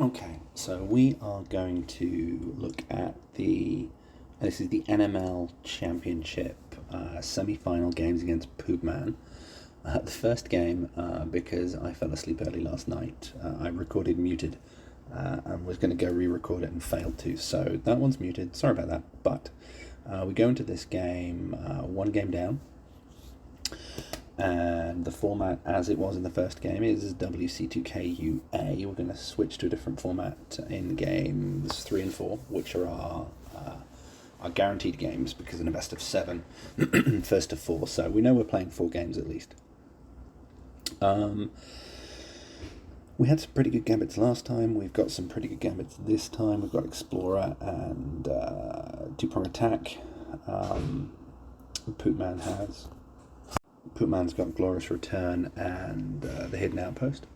Okay, so we are going to look at this is the NML Championship semi-final games against Poopman. The first game, because I fell asleep early last night, I recorded muted and was going to go re-record it and failed to, so that one's muted. Sorry about that, but we go into this game one game down. And the format, as it was in the first game, is WC2KUA. We're going to switch to a different format in games 3 and 4, which are our guaranteed games because in a best of 7, first to 4. So we know we're playing 4 games at least. We had some pretty good gambits last time. We've got some pretty good gambits this time. We've got Explorer and two-prong attack. Poopman's got Glorious Return and the Hidden Outpost.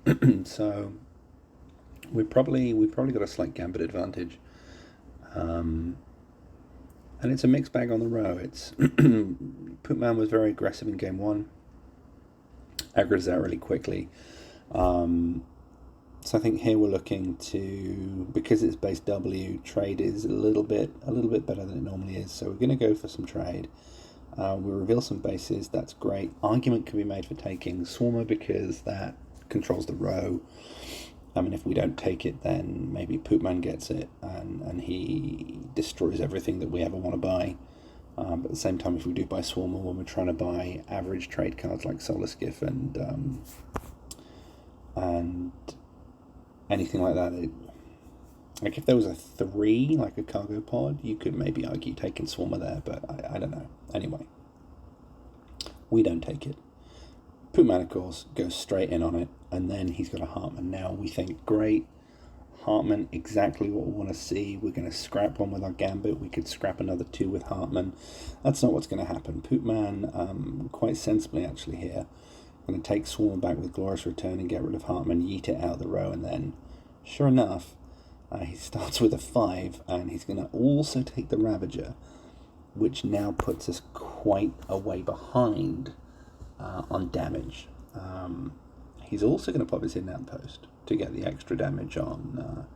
So we've probably got a slight gambit advantage. And it's a mixed bag on the row. It's Poopman was very aggressive in game 1. Aggro's out really quickly. So I think here we're looking to, because it's base W, trade is a little bit better than it normally is. So we're going to go for some trade. We reveal some bases, that's great. Argument can be made for taking Swarmer because that controls the row. I mean, if we don't take it, then maybe Poopman gets it and he destroys everything that we ever want to buy. But at the same time, if we do buy Swarmer when we're trying to buy average trade cards like Solar Skiff and anything like that, like if there was a 3, like a cargo pod, you could maybe argue taking Swarmer there, but I don't know. Anyway, we don't take it. Poopman, of course, goes straight in on it, and then he's got a Hartman. Now we think, great, Hartman, exactly what we want to see. We're going to scrap one with our Gambit. We could scrap another 2 with Hartman. That's not what's going to happen. Poopman, quite sensibly actually here, going to take Swarmer back with Glorious Return and get rid of Hartman, yeet it out of the row, and then, sure enough, he starts with a 5, and he's going to also take the Ravager, which now puts us quite a way behind on damage. He's also going to pop his Hidden Outpost to get the extra damage on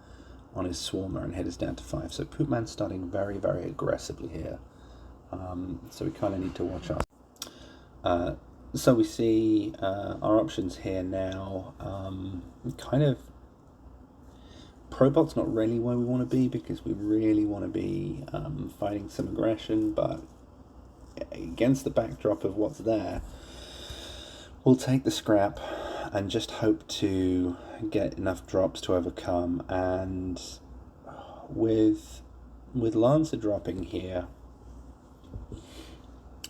his Swarmer and hit us down to 5. So Poopman's starting very, very aggressively here. So we kind of need to watch our... so we see our options here now. Kind of... Probot's not really where we want to be because we really want to be fighting some aggression, but against the backdrop of what's there, we'll take the scrap and just hope to get enough drops to overcome. And with Lancer dropping here,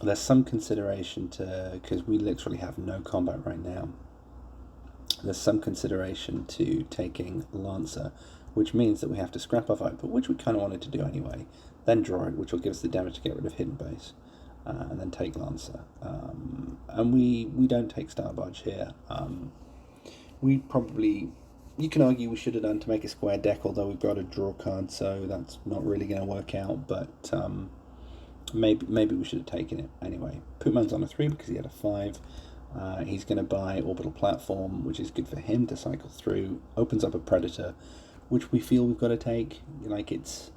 there's some consideration to, because we literally have no combat right now, there's some consideration to taking Lancer, which means that we have to scrap our Viper, which we kind of wanted to do anyway, then draw it, which will give us the damage to get rid of Hidden Base, and then take Lancer. And we don't take Star Barge here. We probably, you can argue we should have done to make a square deck, although we've got a draw card, so that's not really going to work out, but maybe we should have taken it anyway. Poopman's on a 3 because he had a 5. He's going to buy Orbital Platform, which is good for him to cycle through, opens up a Predator, which we feel we've got to take. Like, it's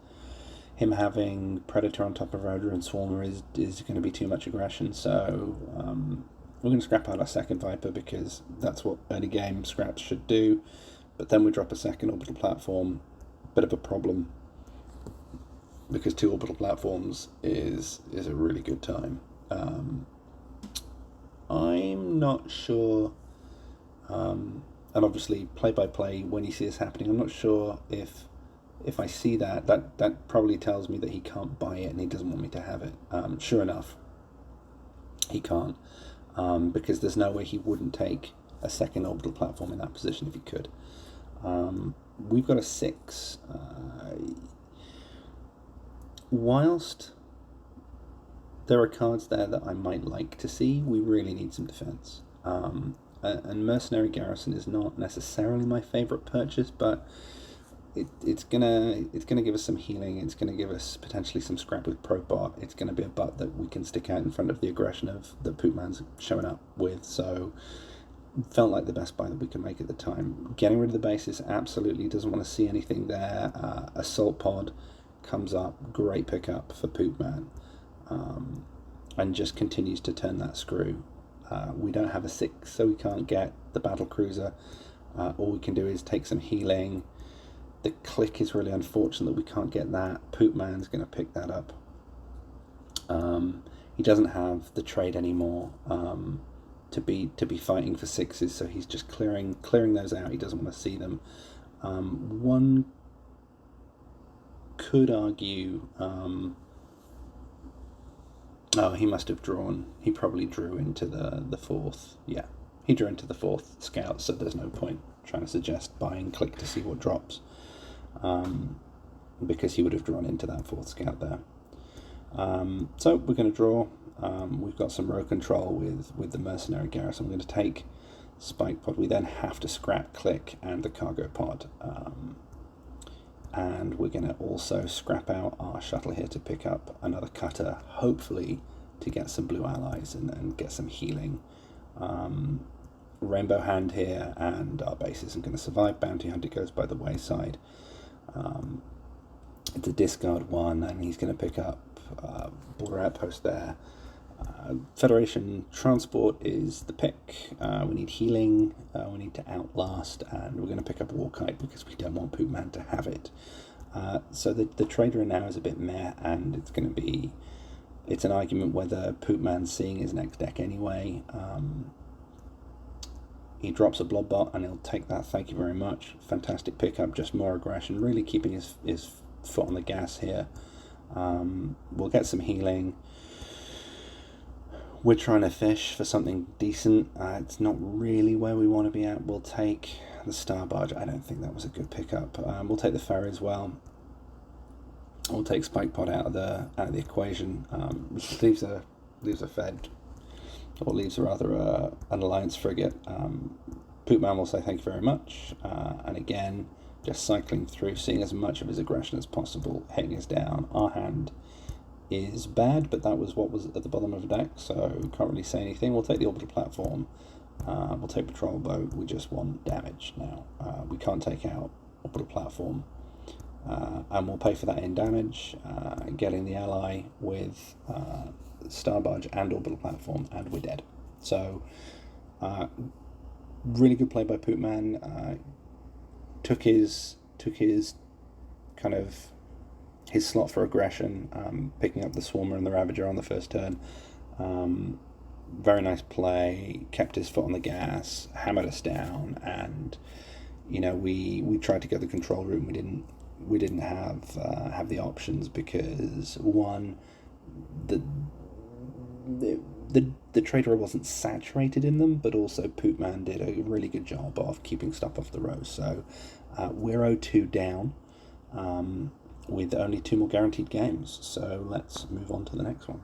him having Predator on top of Rotor and Swarmer is going to be too much aggression, so we're going to scrap out our second Viper because that's what early game scraps should do. But then we drop a second Orbital Platform, bit of a problem, because 2 Orbital Platforms is a really good time. I'm not sure, and obviously play-by-play, when you see this happening, I'm not sure if I see that probably tells me that he can't buy it and he doesn't want me to have it. Sure enough, he can't, because there's no way he wouldn't take a second Orbital Platform in that position if he could. We've got a 6. Whilst there are cards there that I might like to see, we really need some defense. And Mercenary Garrison is not necessarily my favorite purchase, but it's gonna give us some healing. It's gonna give us potentially some scrap with Probot. It's gonna be a butt that we can stick out in front of the aggression of that Poopman's showing up with. So felt like the best buy that we could make at the time. Getting rid of the bases, absolutely doesn't want to see anything there. Assault Pod comes up, great pickup for Poopman, and just continues to turn that screw. We don't have a 6, so we can't get the battle cruiser. All we can do is take some healing. The click is really unfortunate that we can't get that. Poopman's going to pick that up. He doesn't have the trade anymore to be fighting for 6s, so he's just clearing those out. He doesn't want to see them. One could argue. He must have drawn. He probably drew into the 4th. Yeah, he drew into the 4th scout, so there's no point trying to suggest buying click to see what drops, because he would have drawn into that 4th scout there. So we're going to draw. We've got some row control with the mercenary garrison. We're going to take spike pod. We then have to scrap click and the cargo pod. And we're going to also scrap out our shuttle here to pick up another cutter, hopefully to get some blue allies and get some healing. Rainbow hand here, and our base isn't going to survive. Bounty Hunter goes by the wayside. It's a discard 1, and he's going to pick up border outpost there. Federation transport is the pick. We need healing, we need to outlast, and we're going to pick up Warkite because we don't want Poopman to have it. So the trader in now is a bit meh, and it's an argument whether Poopman's seeing his next deck anyway. He drops a blob bot and he'll take that, thank you very much. Fantastic pickup, just more aggression, really keeping his foot on the gas here. We'll get some healing. We're trying to fish for something decent. It's not really where we want to be at. We'll take the Star Barge. I don't think that was a good pickup. We'll take the ferry as well. We'll take Spike Pod out of the equation. Leaves a Fed, or leaves rather an Alliance frigate. Poopman will say thank you very much. And again, just cycling through, seeing as much of his aggression as possible, hitting us down. Our hand is bad, but that was what was at the bottom of the deck, so can't really say anything. We'll take the orbital platform. We'll take patrol boat. We just want damage now. We can't take out orbital platform, and we'll pay for that in damage, getting the ally with Star Barge and orbital platform, and we're dead. So really good play by Poopman. Took his kind of his slot for aggression, picking up the Swarmer and the Ravager on the first turn. Very nice play, kept his foot on the gas, hammered us down, and we tried to go the control route. We didn't have the options because one, the trader wasn't saturated in them, but also Poopman did a really good job of keeping stuff off the row. So we're 0-2 down, with only 2 more guaranteed games. So let's move on to the next one.